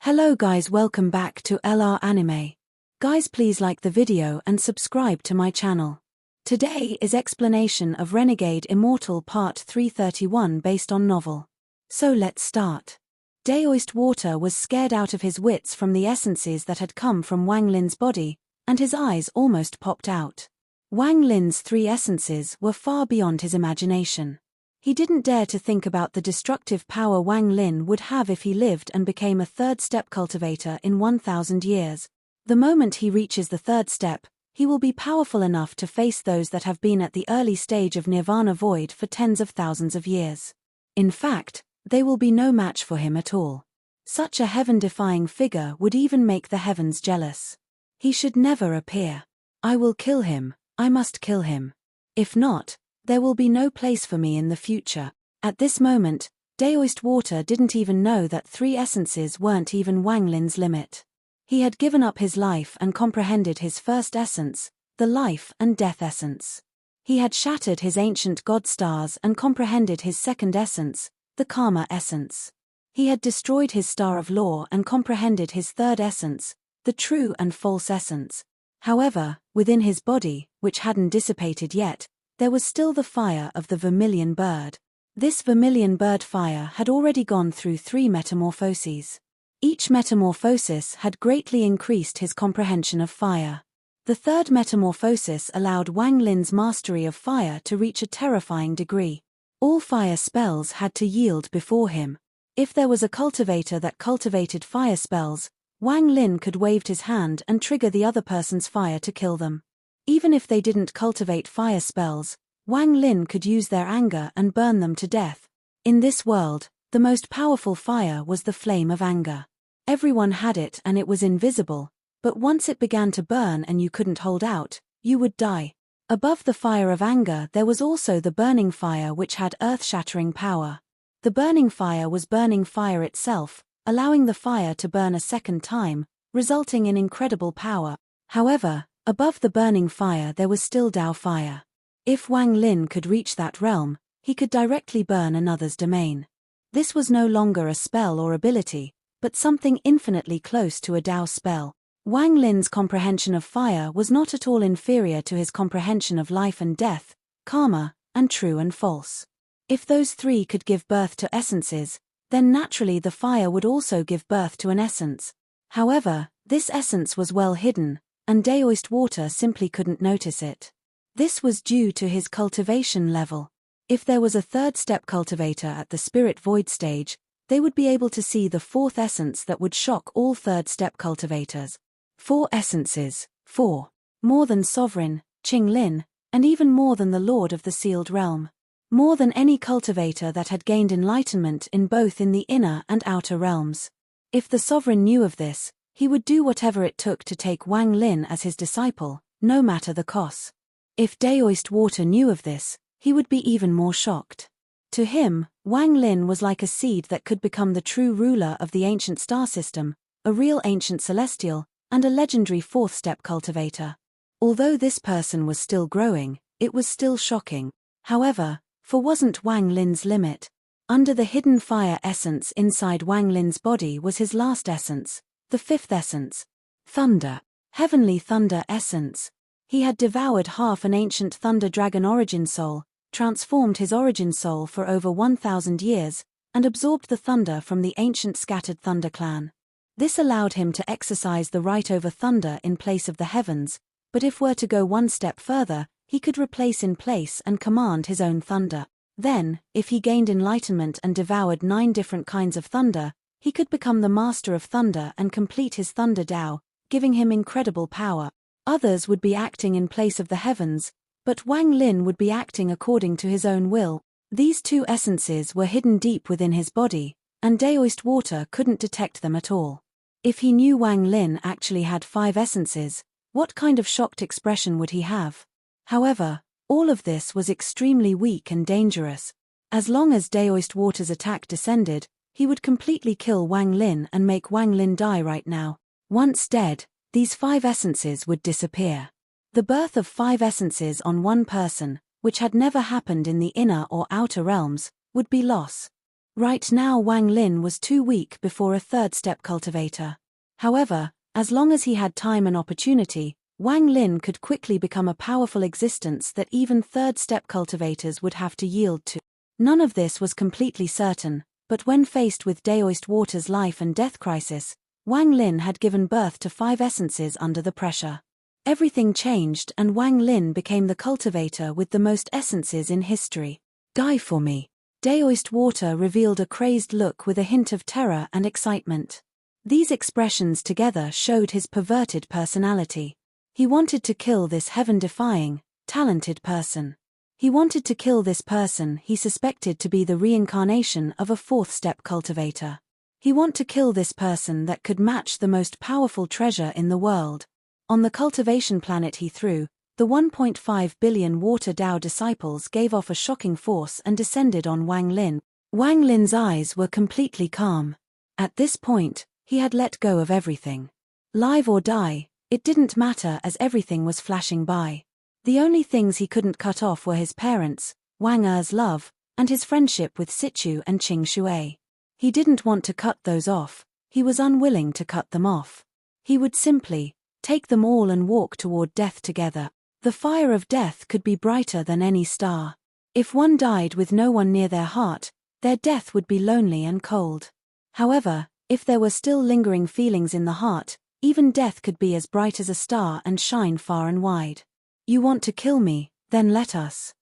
Hello guys, welcome back to LR Anime. Guys, please like the video and subscribe to my channel. Today is explanation of Renegade Immortal Part 331 based on novel. So let's start. Daoist Water was scared out of his wits from the essences that had come from Wang Lin's body, and his eyes almost popped out. Wang Lin's three essences were far beyond his imagination. He didn't dare to think about the destructive power Wang Lin would have if he lived and became a third-step cultivator in 1,000 years. The moment he reaches the third step, he will be powerful enough to face those that have been at the early stage of Nirvana Void for tens of thousands of years. In fact, they will be no match for him at all. Such a heaven-defying figure would even make the heavens jealous. He should never appear. I will kill him, I must kill him. If not, there will be no place for me in the future. At this moment, Daoist Water didn't even know that three essences weren't even Wang Lin's limit. He had given up his life and comprehended his first essence, the life and death essence. He had shattered his ancient god stars and comprehended his second essence, the karma essence. He had destroyed his star of law and comprehended his third essence, the true and false essence. However, within his body, which hadn't dissipated yet, there was still the fire of the vermilion bird. This vermilion bird fire had already gone through 3 metamorphoses. Each metamorphosis had greatly increased his comprehension of fire. The third metamorphosis allowed Wang Lin's mastery of fire to reach a terrifying degree. All fire spells had to yield before him. If there was a cultivator that cultivated fire spells, Wang Lin could wave his hand and trigger the other person's fire to kill them. Even if they didn't cultivate fire spells, Wang Lin could use their anger and burn them to death. In this world, the most powerful fire was the flame of anger. Everyone had it and it was invisible, but once it began to burn and you couldn't hold out, you would die. Above the fire of anger there was also the burning fire, which had earth-shattering power. The burning fire was burning fire itself, allowing the fire to burn a second time, resulting in incredible power. However, above the burning fire there was still Dao fire. If Wang Lin could reach that realm, he could directly burn another's domain. This was no longer a spell or ability, but something infinitely close to a Dao spell. Wang Lin's comprehension of fire was not at all inferior to his comprehension of life and death, karma, and true and false. If those three could give birth to essences, then naturally the fire would also give birth to an essence. However, this essence was well hidden, and Daoist Water simply couldn't notice it. This was due to his cultivation level. If there was a third-step cultivator at the Spirit Void stage, they would be able to see the fourth essence that would shock all third-step cultivators. 4 essences, 4. More than Sovereign, Qing Lin, and even more than the Lord of the Sealed Realm. More than any cultivator that had gained enlightenment in both in the inner and outer realms. If the Sovereign knew of this, he would do whatever it took to take Wang Lin as his disciple, no matter the cost. If Daoist Water knew of this, he would be even more shocked. To him, Wang Lin was like a seed that could become the true ruler of the ancient star system, a real ancient celestial, and a legendary fourth-step cultivator. Although this person was still growing, it was still shocking. However, for wasn't Wang Lin's limit. Under the hidden fire essence inside Wang Lin's body was his last essence, the 5th essence, Thunder, Heavenly Thunder essence. He had devoured half an ancient Thunder Dragon origin soul, transformed his origin soul for over 1,000 years, and absorbed the thunder from the ancient scattered Thunder clan. This allowed him to exercise the right over thunder in place of the heavens, but if were to go one step further, he could replace in place and command his own thunder. Then, if he gained enlightenment and devoured 9 different kinds of thunder, he could become the master of thunder and complete his thunder Dao, giving him incredible power. Others would be acting in place of the heavens, but Wang Lin would be acting according to his own will. These 2 essences were hidden deep within his body, and Daoist Water couldn't detect them at all. If he knew Wang Lin actually had 5 essences, what kind of shocked expression would he have? However, all of this was extremely weak and dangerous. As long as Daoist Water's attack descended, he would completely kill Wang Lin and make Wang Lin die right now. Once dead, these 5 essences would disappear. The birth of 5 essences on one person, which had never happened in the inner or outer realms, would be loss. Right now Wang Lin was too weak before a third-step cultivator. However, as long as he had time and opportunity, Wang Lin could quickly become a powerful existence that even third-step cultivators would have to yield to. None of this was completely certain, but when faced with Daoist Water's life and death crisis, Wang Lin had given birth to 5 essences under the pressure. Everything changed and Wang Lin became the cultivator with the most essences in history. Die for me. Daoist Water revealed a crazed look with a hint of terror and excitement. These expressions together showed his perverted personality. He wanted to kill this heaven-defying, talented person. He wanted to kill this person he suspected to be the reincarnation of a fourth-step cultivator. He wanted to kill this person that could match the most powerful treasure in the world. On the cultivation planet he threw, the 1.5 billion Water Dao disciples gave off a shocking force and descended on Wang Lin. Wang Lin's eyes were completely calm. At this point, he had let go of everything. Live or die, it didn't matter as everything was flashing by. The only things he couldn't cut off were his parents, Wang Er's love, and his friendship with Sichu and Qing Shui. He didn't want to cut those off, he was unwilling to cut them off. He would simply take them all and walk toward death together. The fire of death could be brighter than any star. If one died with no one near their heart, their death would be lonely and cold. However, if there were still lingering feelings in the heart, even death could be as bright as a star and shine far and wide. You want to kill me, then let us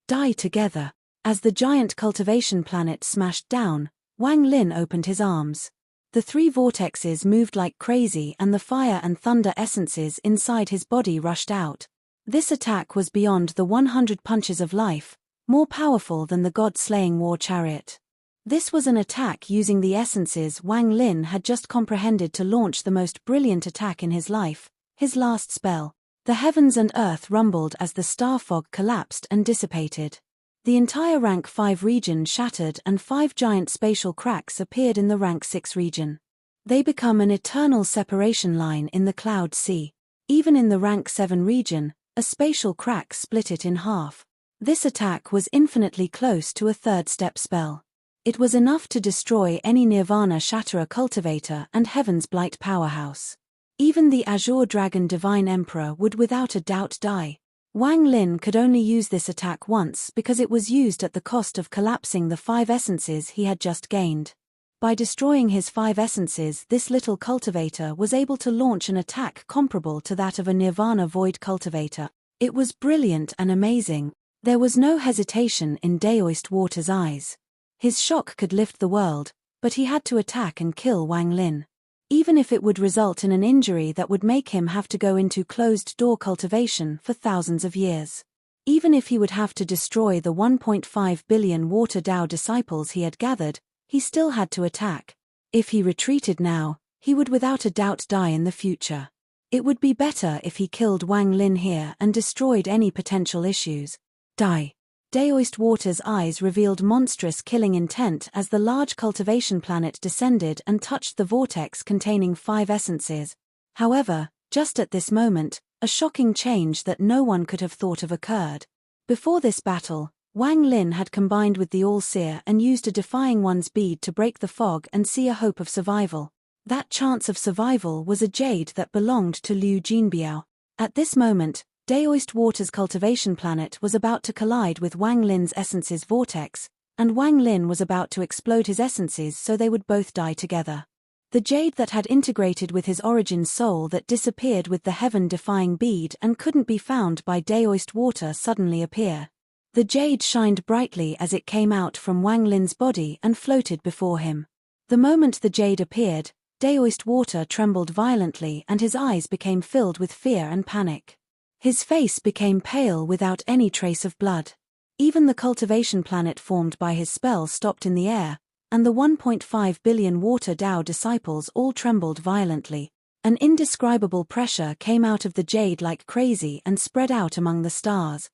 die together. As the giant cultivation planet smashed down, Wang Lin opened his arms. The 3 vortexes moved like crazy and the fire and thunder essences inside his body rushed out. This attack was beyond the 100 punches of life, more powerful than the god-slaying war chariot. This was an attack using the essences Wang Lin had just comprehended to launch the most brilliant attack in his life, his last spell. The heavens and earth rumbled as the star fog collapsed and dissipated. The entire Rank 5 region shattered and 5 giant spatial cracks appeared in the Rank 6 region. They become an eternal separation line in the cloud sea. Even in the Rank 7 region, a spatial crack split it in half. This attack was infinitely close to a third-step spell. It was enough to destroy any Nirvana Shatterer cultivator and Heaven's Blight powerhouse. Even the Azure Dragon Divine Emperor would without a doubt die. Wang Lin could only use this attack once because it was used at the cost of collapsing the 5 essences he had just gained. By destroying his 5 essences, this little cultivator was able to launch an attack comparable to that of a Nirvana Void cultivator. It was brilliant and amazing. There was no hesitation in Daoist Water's eyes. His shock could lift the world, but he had to attack and kill Wang Lin. Even if it would result in an injury that would make him have to go into closed-door cultivation for thousands of years. Even if he would have to destroy the 1.5 billion Water Dao disciples he had gathered, he still had to attack. If he retreated now, he would without a doubt die in the future. It would be better if he killed Wang Lin here and destroyed any potential issues. Die. Daoist Water's eyes revealed monstrous killing intent as the large cultivation planet descended and touched the vortex containing 5 essences. However, just at this moment, a shocking change that no one could have thought of occurred. Before this battle, Wang Lin had combined with the All-Seer and used a Defying One's bead to break the fog and see a hope of survival. That chance of survival was a jade that belonged to Liu Jinbiao. At this moment, Daoist Water's cultivation planet was about to collide with Wang Lin's essences vortex, and Wang Lin was about to explode his essences so they would both die together. The jade that had integrated with his origin soul that disappeared with the heaven-defying bead and couldn't be found by Daoist Water suddenly appear. The jade shined brightly as it came out from Wang Lin's body and floated before him. The moment the jade appeared, Daoist Water trembled violently and his eyes became filled with fear and panic. His face became pale without any trace of blood. Even the cultivation planet formed by his spell stopped in the air, and the 1.5 billion Water Dao disciples all trembled violently. An indescribable pressure came out of the jade like crazy and spread out among the stars.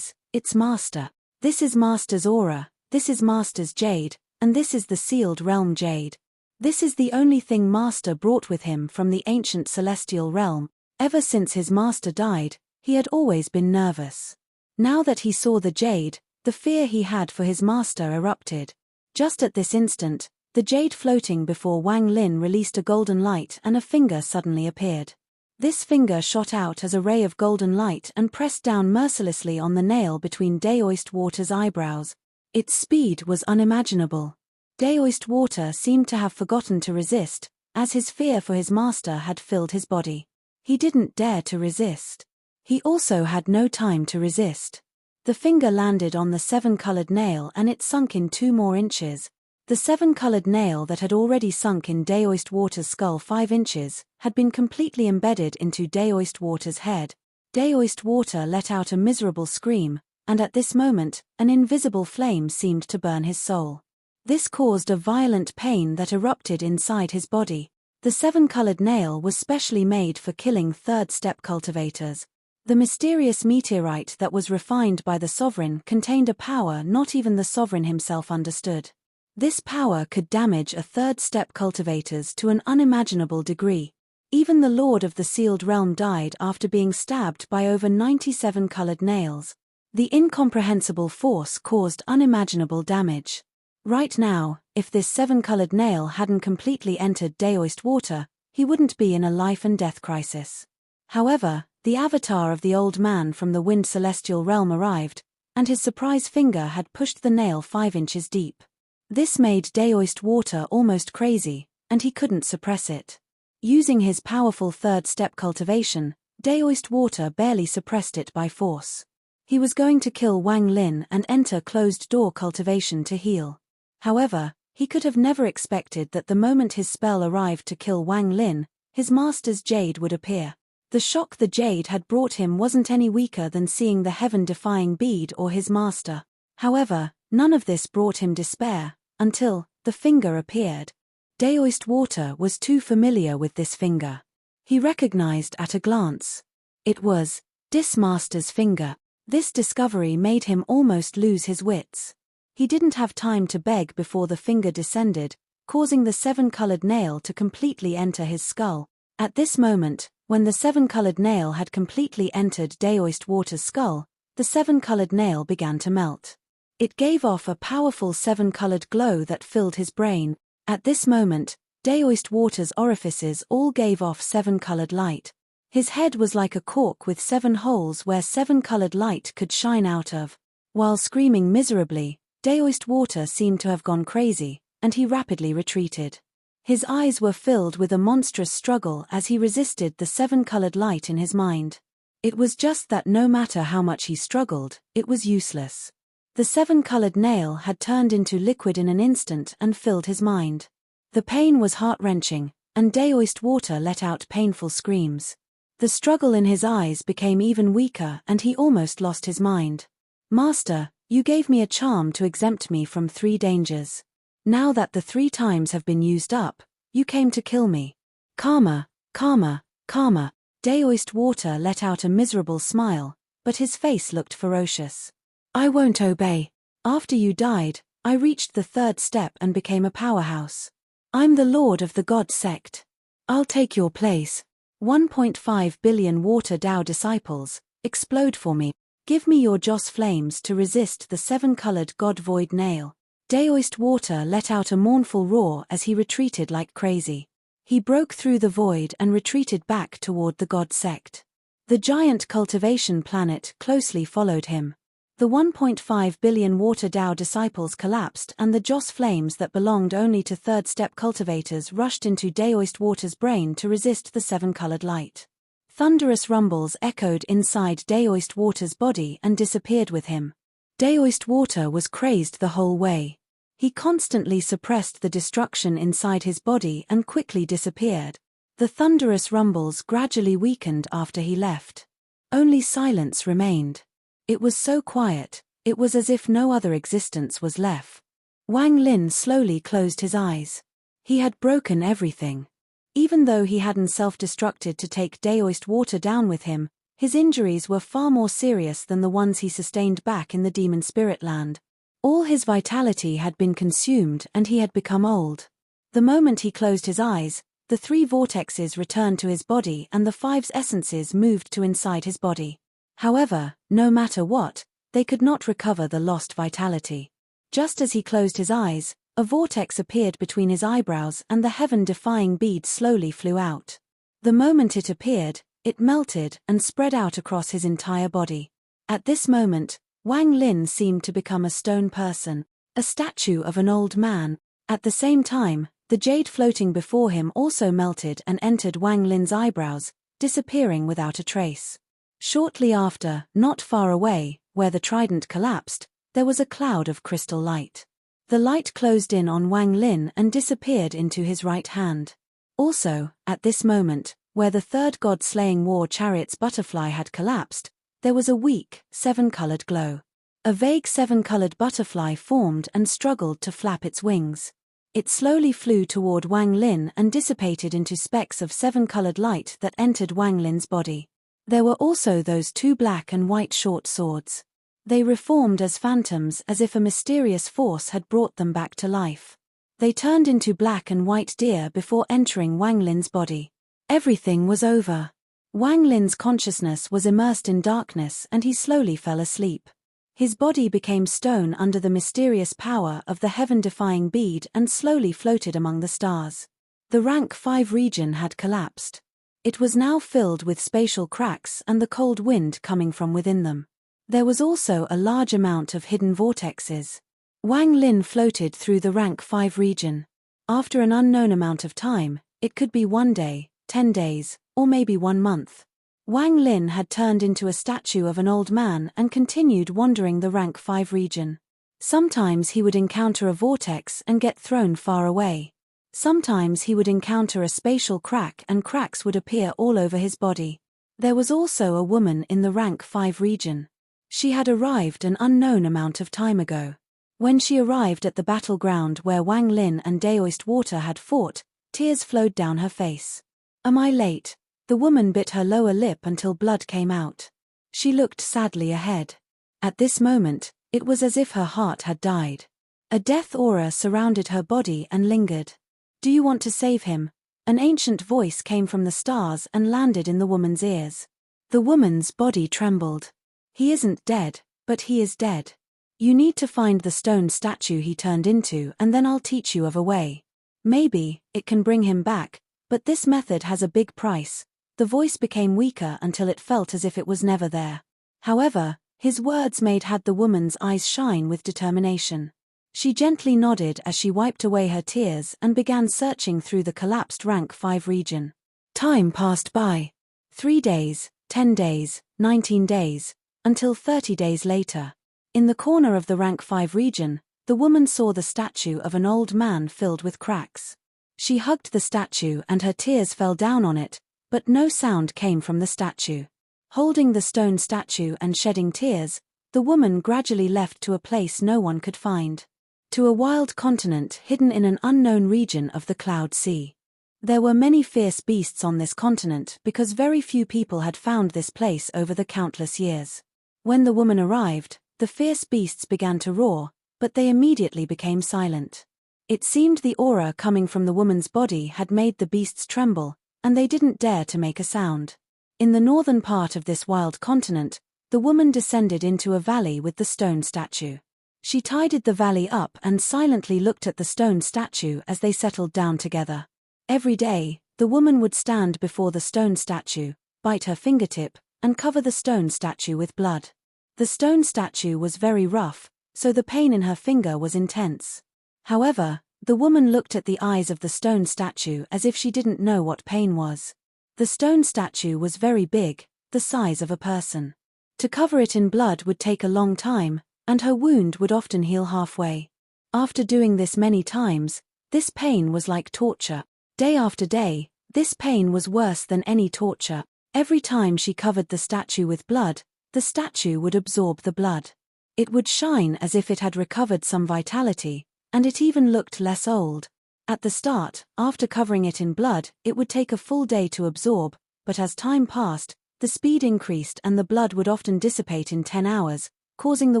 It's Master. This is Master's aura, this is Master's jade, and this is the sealed realm jade. This is the only thing Master brought with him from the ancient celestial realm. Ever since his master died, he had always been nervous. Now that he saw the jade, the fear he had for his master erupted. Just at this instant, the jade floating before Wang Lin released a golden light and a finger suddenly appeared. This finger shot out as a ray of golden light and pressed down mercilessly on the nail between Daoist Water's eyebrows. Its speed was unimaginable. Daoist Water seemed to have forgotten to resist, as his fear for his master had filled his body. He didn't dare to resist. He also had no time to resist. The finger landed on the 7-colored nail and it sunk in 2 more inches. The 7-colored nail that had already sunk in Daoist Water's skull 5 inches, had been completely embedded into Daoist Water's head. Daoist Water let out a miserable scream, and at this moment, an invisible flame seemed to burn his soul. This caused a violent pain that erupted inside his body. The 7-colored nail was specially made for killing third-step cultivators. The mysterious meteorite that was refined by the sovereign contained a power not even the sovereign himself understood. This power could damage a third-step cultivators to an unimaginable degree. Even the Lord of the Sealed Realm died after being stabbed by over 97 colored nails. The incomprehensible force caused unimaginable damage. Right now, if this 7-colored nail hadn't completely entered Daoist Water, he wouldn't be in a life-and-death crisis. However, the avatar of the old man from the Wind Celestial Realm arrived, and his surprise finger had pushed the nail 5 inches deep. This made Daoist Water almost crazy, and he couldn't suppress it. Using his powerful third-step cultivation, Daoist Water barely suppressed it by force. He was going to kill Wang Lin and enter closed-door cultivation to heal. However, he could have never expected that the moment his spell arrived to kill Wang Lin, his master's jade would appear. The shock the jade had brought him wasn't any weaker than seeing the heaven-defying bead or his master. However, none of this brought him despair, until the finger appeared. Daoist Water was too familiar with this finger. He recognized at a glance. It was this master's finger. This discovery made him almost lose his wits. He didn't have time to beg before the finger descended, causing the 7-colored nail to completely enter his skull. At this moment, when the 7-colored nail had completely entered Daoist Water's skull, the 7-colored nail began to melt. It gave off a powerful 7-colored glow that filled his brain. At this moment, Daoist Water's orifices all gave off 7-colored light. His head was like a cork with 7 holes where 7-colored light could shine out of. While screaming miserably, Daoist Water seemed to have gone crazy, and he rapidly retreated. His eyes were filled with a monstrous struggle as he resisted the 7-colored light in his mind. It was just that no matter how much he struggled, it was useless. The 7-colored nail had turned into liquid in an instant and filled his mind. The pain was heart-wrenching, and Daoist Water let out painful screams. The struggle in his eyes became even weaker and he almost lost his mind. "Master, you gave me a charm to exempt me from 3 dangers. Now that the 3 times have been used up, you came to kill me. Karma, karma, karma." Daoist Water let out a miserable smile, but his face looked ferocious. "I won't obey. After you died, I reached the 3rd step and became a powerhouse. I'm the lord of the God sect. I'll take your place. 1.5 billion Water Dao disciples, explode for me. Give me your Joss flames to resist the 7-colored God Void nail." Daoist Water let out a mournful roar as he retreated like crazy. He broke through the void and retreated back toward the God sect. The giant cultivation planet closely followed him. The 1.5 billion Water Dao disciples collapsed and the Joss flames that belonged only to 3rd step cultivators rushed into Daoist Water's brain to resist the 7-colored light. Thunderous rumbles echoed inside Daoist Water's body and disappeared with him. Daoist Water was crazed the whole way. He constantly suppressed the destruction inside his body and quickly disappeared. The thunderous rumbles gradually weakened after he left. Only silence remained. It was so quiet, it was as if no other existence was left. Wang Lin slowly closed his eyes. He had broken everything. Even though he hadn't self-destructed to take Daoist Water down with him, his injuries were far more serious than the ones he sustained back in the Demon Spirit Land. All his vitality had been consumed and he had become old. The moment he closed his eyes, the 3 vortexes returned to his body and the 5's essences moved to inside his body. However, no matter what, they could not recover the lost vitality. Just as he closed his eyes, A vortex appeared between his eyebrows and the heaven-defying bead slowly flew out. The moment it appeared, it melted and spread out across his entire body. At this moment, Wang Lin seemed to become a stone person, a statue of an old man. At the same time, the jade floating before him also melted and entered Wang Lin's eyebrows, disappearing without a trace. Shortly after, not far away, where the trident collapsed, there was a cloud of crystal light. The light closed in on Wang Lin and disappeared into his right hand. Also, at this moment, where the third god-slaying war chariot's butterfly had collapsed, there was a weak, seven-colored glow. A vague seven-colored butterfly formed and struggled to flap its wings. It slowly flew toward Wang Lin and dissipated into specks of seven-colored light that entered Wang Lin's body. There were also those two black and white short swords. They reformed as phantoms as if a mysterious force had brought them back to life. They turned into black and white deer before entering Wang Lin's body. Everything was over. Wang Lin's consciousness was immersed in darkness and he slowly fell asleep. His body became stone under the mysterious power of the heaven-defying bead and slowly floated among the stars. The rank 5 region had collapsed. It was now filled with spatial cracks and the cold wind coming from within them. There was also a large amount of hidden vortexes. Wang Lin floated through the rank 5 region. After an unknown amount of time, it could be 1 day, 10 days, or maybe 1 month. Wang Lin had turned into a statue of an old man and continued wandering the rank 5 region. Sometimes he would encounter a vortex and get thrown far away. Sometimes he would encounter a spatial crack and cracks would appear all over his body. There was also a woman in the rank 5 region. She had arrived an unknown amount of time ago. When she arrived at the battleground where Wang Lin and Daoist Water had fought, tears flowed down her face. "Am I late?" The woman bit her lower lip until blood came out. She looked sadly ahead. At this moment, it was as if her heart had died. A death aura surrounded her body and lingered. "Do you want to save him?" An ancient voice came from the stars and landed in the woman's ears. The woman's body trembled. "He isn't dead, but he is dead. You need to find the stone statue he turned into and then I'll teach you of a way. Maybe it can bring him back, but this method has a big price." The voice became weaker until it felt as if it was never there. However, his words had the woman's eyes shine with determination. She gently nodded as she wiped away her tears and began searching through the collapsed rank 5 region. Time passed by. 3 days, 10 days, 19 days, until 30 days later. In the corner of the rank 5 region, the woman saw the statue of an old man filled with cracks. She hugged the statue and her tears fell down on it, but no sound came from the statue. Holding the stone statue and shedding tears, the woman gradually left to a place no one could find. To a wild continent hidden in an unknown region of the Cloud Sea. There were many fierce beasts on this continent because very few people had found this place over the countless years. When the woman arrived, the fierce beasts began to roar, but they immediately became silent. It seemed the aura coming from the woman's body had made the beasts tremble, and they didn't dare to make a sound. In the northern part of this wild continent, the woman descended into a valley with the stone statue. She tidied the valley up and silently looked at the stone statue as they settled down together. Every day, the woman would stand before the stone statue, bite her fingertip, and cover the stone statue with blood. The stone statue was very rough, so the pain in her finger was intense. However, the woman looked at the eyes of the stone statue as if she didn't know what pain was. The stone statue was very big, the size of a person. To cover it in blood would take a long time, and her wound would often heal halfway. After doing this many times, this pain was like torture. Day after day, this pain was worse than any torture. Every time she covered the statue with blood, the statue would absorb the blood. It would shine as if it had recovered some vitality, and it even looked less old. At the start, after covering it in blood, it would take a full day to absorb, but as time passed, the speed increased and the blood would often dissipate in 10 hours, causing the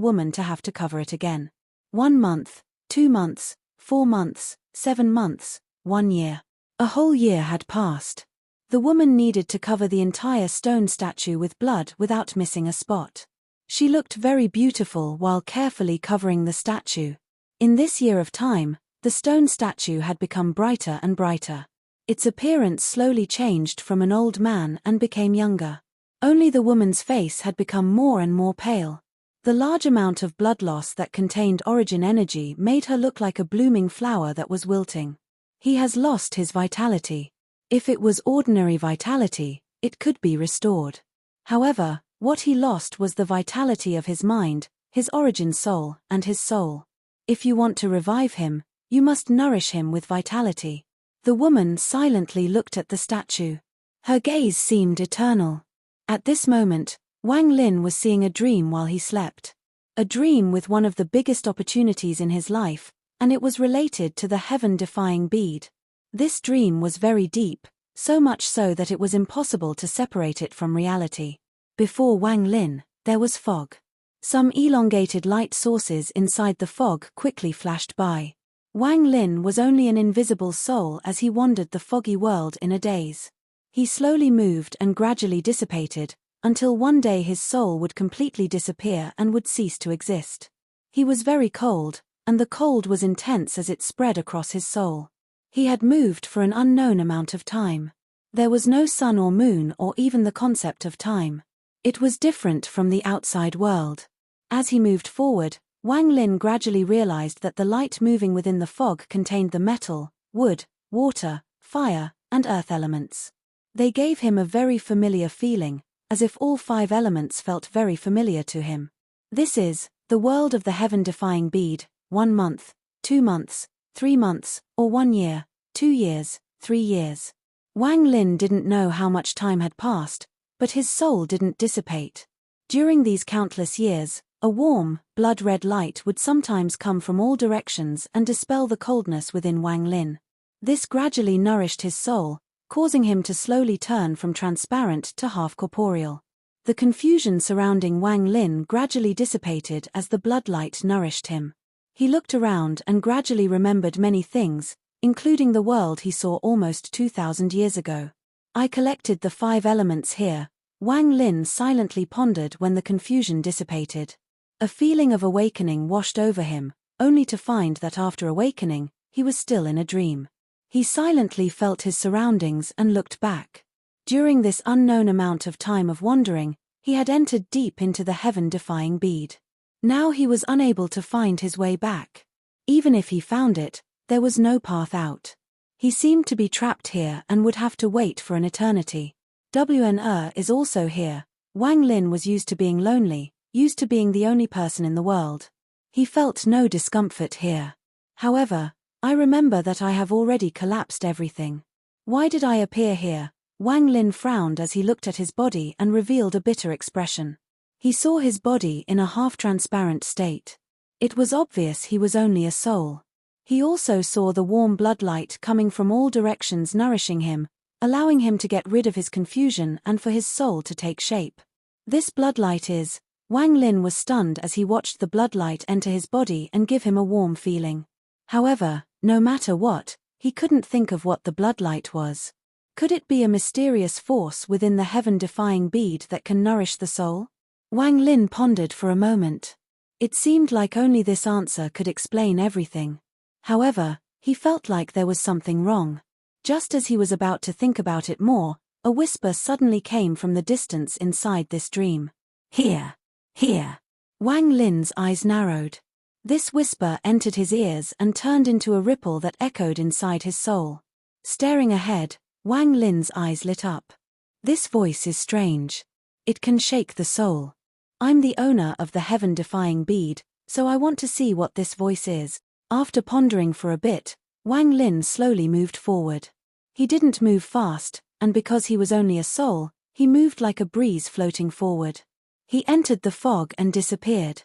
woman to have to cover it again. 1 month, 2 months, 4 months, 7 months, 1 year. A whole year had passed. The woman needed to cover the entire stone statue with blood without missing a spot. She looked very beautiful while carefully covering the statue. In this year of time, The stone statue had become brighter and brighter. Its appearance slowly changed from an old man and became younger. Only the woman's face had become more and more pale. The large amount of blood loss that contained origin energy made her look like a blooming flower that was wilting. He has lost his vitality. If it was ordinary vitality, it could be restored. However, what he lost was the vitality of his mind, his origin soul, and his soul. If you want to revive him, you must nourish him with vitality. The woman silently looked at the statue. Her gaze seemed eternal. At this moment, Wang Lin was seeing a dream while he slept. A dream with one of the biggest opportunities in his life, and it was related to the heaven-defying bead. This dream was very deep, so much so that it was impossible to separate it from reality. Before Wang Lin, there was fog. Some elongated light sources inside the fog quickly flashed by. Wang Lin was only an invisible soul as he wandered the foggy world in a daze. He slowly moved and gradually dissipated, until one day his soul would completely disappear and would cease to exist. He was very cold, and the cold was intense as it spread across his soul. He had moved for an unknown amount of time. There was no sun or moon or even the concept of time. It was different from the outside world. As he moved forward, Wang Lin gradually realized that the light moving within the fog contained the metal, wood, water, fire, and earth elements. They gave him a very familiar feeling, as if all 5 elements felt very familiar to him. This is the world of the heaven-defying bead, 1 month, 2 months, 3 months, or 1 year, 2 years, 3 years. Wang Lin didn't know how much time had passed, but his soul didn't dissipate. During these countless years, a warm, blood-red light would sometimes come from all directions and dispel the coldness within Wang Lin. This gradually nourished his soul, causing him to slowly turn from transparent to half-corporeal. The confusion surrounding Wang Lin gradually dissipated as the bloodlight nourished him. He looked around and gradually remembered many things, including the world he saw almost 2,000 years ago. I collected the 5 elements here, Wang Lin silently pondered when the confusion dissipated. A feeling of awakening washed over him, only to find that after awakening, he was still in a dream. He silently felt his surroundings and looked back. During this unknown amount of time of wandering, he had entered deep into the heaven-defying bead. Now he was unable to find his way back. Even if he found it, there was no path out. He seemed to be trapped here and would have to wait for an eternity. WN is also here. Wang Lin was used to being lonely, used to being the only person in the world. He felt no discomfort here. However, I remember that I have already collapsed everything. Why did I appear here? Wang Lin frowned as he looked at his body and revealed a bitter expression. He saw his body in a half-transparent state. It was obvious he was only a soul. He also saw the warm bloodlight coming from all directions nourishing him, allowing him to get rid of his confusion and for his soul to take shape. This bloodlight is... Wang Lin was stunned as he watched the bloodlight enter his body and give him a warm feeling. However, no matter what, he couldn't think of what the bloodlight was. Could it be a mysterious force within the heaven-defying bead that can nourish the soul? Wang Lin pondered for a moment. It seemed like only this answer could explain everything. However, he felt like there was something wrong. Just as he was about to think about it more, a whisper suddenly came from the distance inside this dream. Here! Here! Wang Lin's eyes narrowed. This whisper entered his ears and turned into a ripple that echoed inside his soul. Staring ahead, Wang Lin's eyes lit up. This voice is strange. It can shake the soul. I'm the owner of the heaven-defying bead, so I want to see what this voice is. After pondering for a bit, Wang Lin slowly moved forward. He didn't move fast, and because he was only a soul, he moved like a breeze floating forward. He entered the fog and disappeared.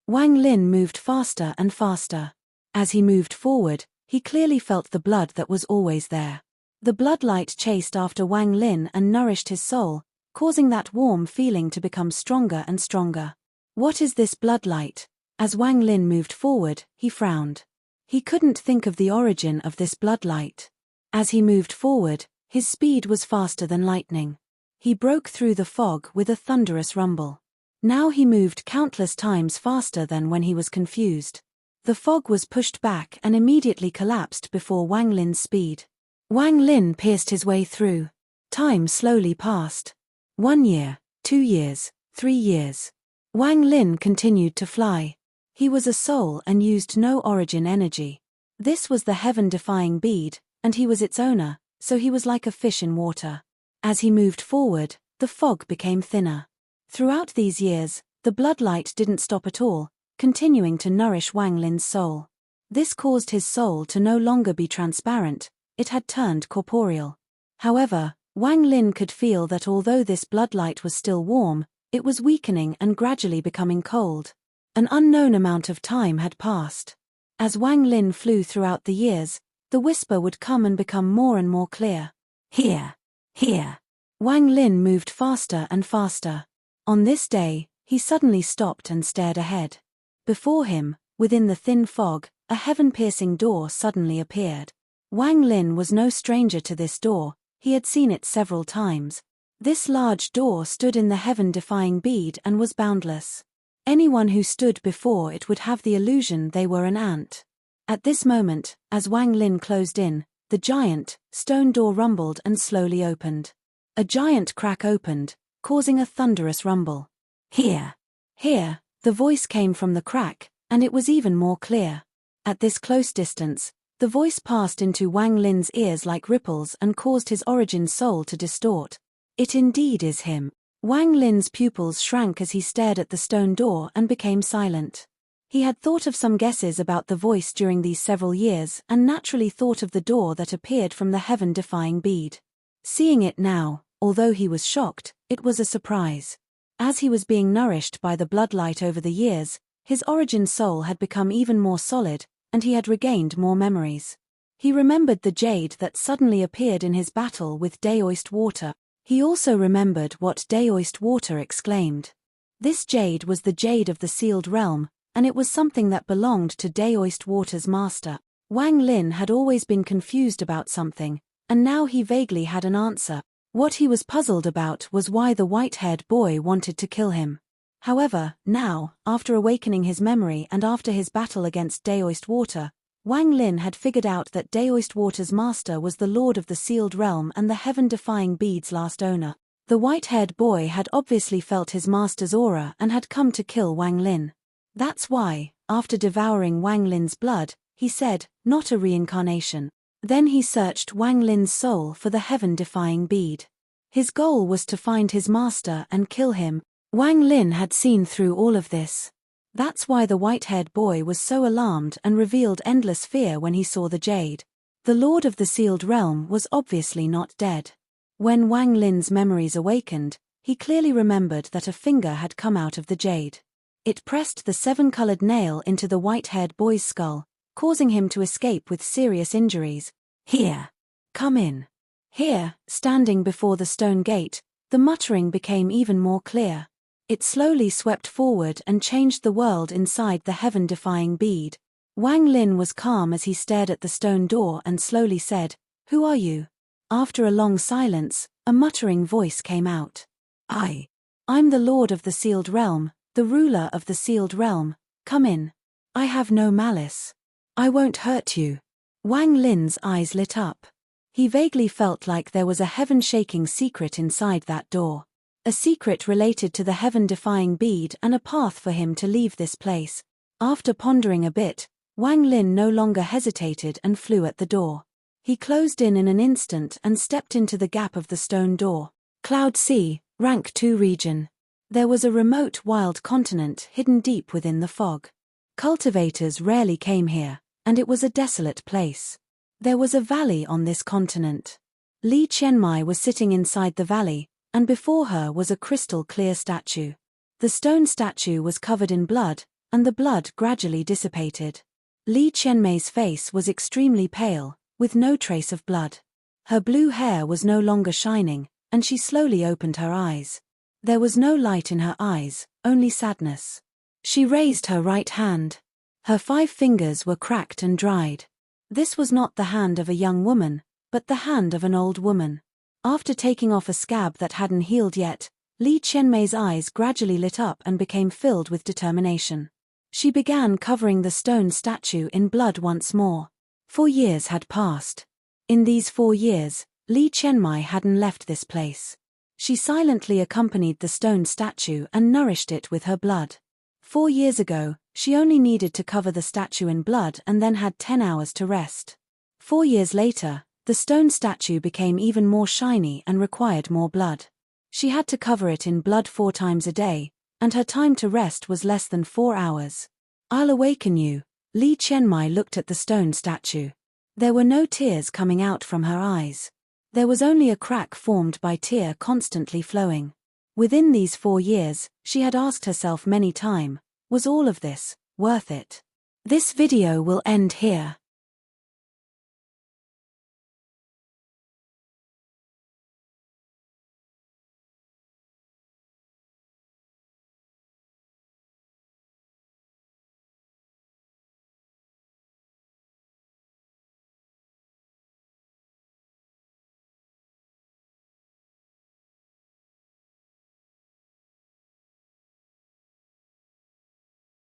Wang Lin moved faster and faster. As he moved forward, he clearly felt the blood that was always there. The bloodlight chased after Wang Lin and nourished his soul, causing that warm feeling to become stronger and stronger. What is this bloodlight? As Wang Lin moved forward, he frowned. He couldn't think of the origin of this bloodlight. As he moved forward, his speed was faster than lightning. He broke through the fog with a thunderous rumble. Now he moved countless times faster than when he was confused. The fog was pushed back and immediately collapsed before Wang Lin's speed. Wang Lin pierced his way through. Time slowly passed. 1 year, 2 years, 3 years. Wang Lin continued to fly. He was a soul and used no origin energy. This was the heaven-defying bead, and he was its owner, so he was like a fish in water. As he moved forward, the fog became thinner. Throughout these years, the bloodlight didn't stop at all, continuing to nourish Wang Lin's soul. This caused his soul to no longer be transparent, it had turned corporeal. However, Wang Lin could feel that although this bloodlight was still warm, it was weakening and gradually becoming cold. An unknown amount of time had passed. As Wang Lin flew throughout the years, the whisper would come and become more and more clear. Here! Here! Wang Lin moved faster and faster. On this day, he suddenly stopped and stared ahead. Before him, within the thin fog, a heaven-piercing door suddenly appeared. Wang Lin was no stranger to this door, he had seen it several times. This large door stood in the heaven-defying bead and was boundless. Anyone who stood before it would have the illusion they were an ant. At this moment, as Wang Lin closed in, the giant, stone door rumbled and slowly opened. A giant crack opened, causing a thunderous rumble. Here! Here! The voice came from the crack, and it was even more clear. At this close distance, the voice passed into Wang Lin's ears like ripples and caused his origin soul to distort. It indeed is him. Wang Lin's pupils shrank as he stared at the stone door and became silent. He had thought of some guesses about the voice during these several years and naturally thought of the door that appeared from the heaven-defying bead. Seeing it now, although he was shocked, it was a surprise. As he was being nourished by the bloodlight over the years, his origin soul had become even more solid, and he had regained more memories. He remembered the jade that suddenly appeared in his battle with Daoist Water. He also remembered what Daoist Water exclaimed. This jade was the jade of the sealed realm, and it was something that belonged to Daoist Water's master. Wang Lin had always been confused about something, and now he vaguely had an answer. What he was puzzled about was why the white-haired boy wanted to kill him. However, now, after awakening his memory and after his battle against Daoist Water, Wang Lin had figured out that Daoist Water's master was the lord of the sealed realm and the heaven-defying bead's last owner. The white-haired boy had obviously felt his master's aura and had come to kill Wang Lin. That's why, after devouring Wang Lin's blood, he said, "Not a reincarnation." Then he searched Wang Lin's soul for the heaven-defying bead. His goal was to find his master and kill him. Wang Lin had seen through all of this. That's why the white-haired boy was so alarmed and revealed endless fear when he saw the jade. The lord of the sealed realm was obviously not dead. When Wang Lin's memories awakened, he clearly remembered that a finger had come out of the jade. It pressed the 7-colored nail into the white-haired boy's skull, causing him to escape with serious injuries. Here! Come in! Here, standing before the stone gate, the muttering became even more clear. It slowly swept forward and changed the world inside the heaven-defying bead. Wang Lin was calm as he stared at the stone door and slowly said, "Who are you?" After a long silence, a muttering voice came out. I'm the lord of the sealed realm, the ruler of the sealed realm. Come in. I have no malice. I won't hurt you." Wang Lin's eyes lit up. He vaguely felt like there was a heaven-shaking secret inside that door. A secret related to the heaven-defying bead and a path for him to leave this place. After pondering a bit, Wang Lin no longer hesitated and flew at the door. He closed in an instant and stepped into the gap of the stone door. Cloud Sea, Rank 2 region. There was a remote wild continent hidden deep within the fog. Cultivators rarely came here, and it was a desolate place. There was a valley on this continent. Li Qianmai was sitting inside the valley, and before her was a crystal-clear statue. The stone statue was covered in blood, and the blood gradually dissipated. Li Qianmei's face was extremely pale, with no trace of blood. Her blue hair was no longer shining, and she slowly opened her eyes. There was no light in her eyes, only sadness. She raised her right hand. Her 5 fingers were cracked and dried. This was not the hand of a young woman, but the hand of an old woman. After taking off a scab that hadn't healed yet, Li Qianmei's eyes gradually lit up and became filled with determination. She began covering the stone statue in blood once more. 4 years had passed. In these 4 years, Li Qianmai hadn't left this place. She silently accompanied the stone statue and nourished it with her blood. 4 years ago, she only needed to cover the statue in blood and then had 10 hours to rest. 4 years later, the stone statue became even more shiny and required more blood. She had to cover it in blood 4 times a day, and her time to rest was less than 4 hours. "I'll awaken you." Li Qianmai looked at the stone statue. There were no tears coming out from her eyes. There was only a crack formed by tear constantly flowing. Within these 4 years, she had asked herself many times, was all of this worth it? This video will end here.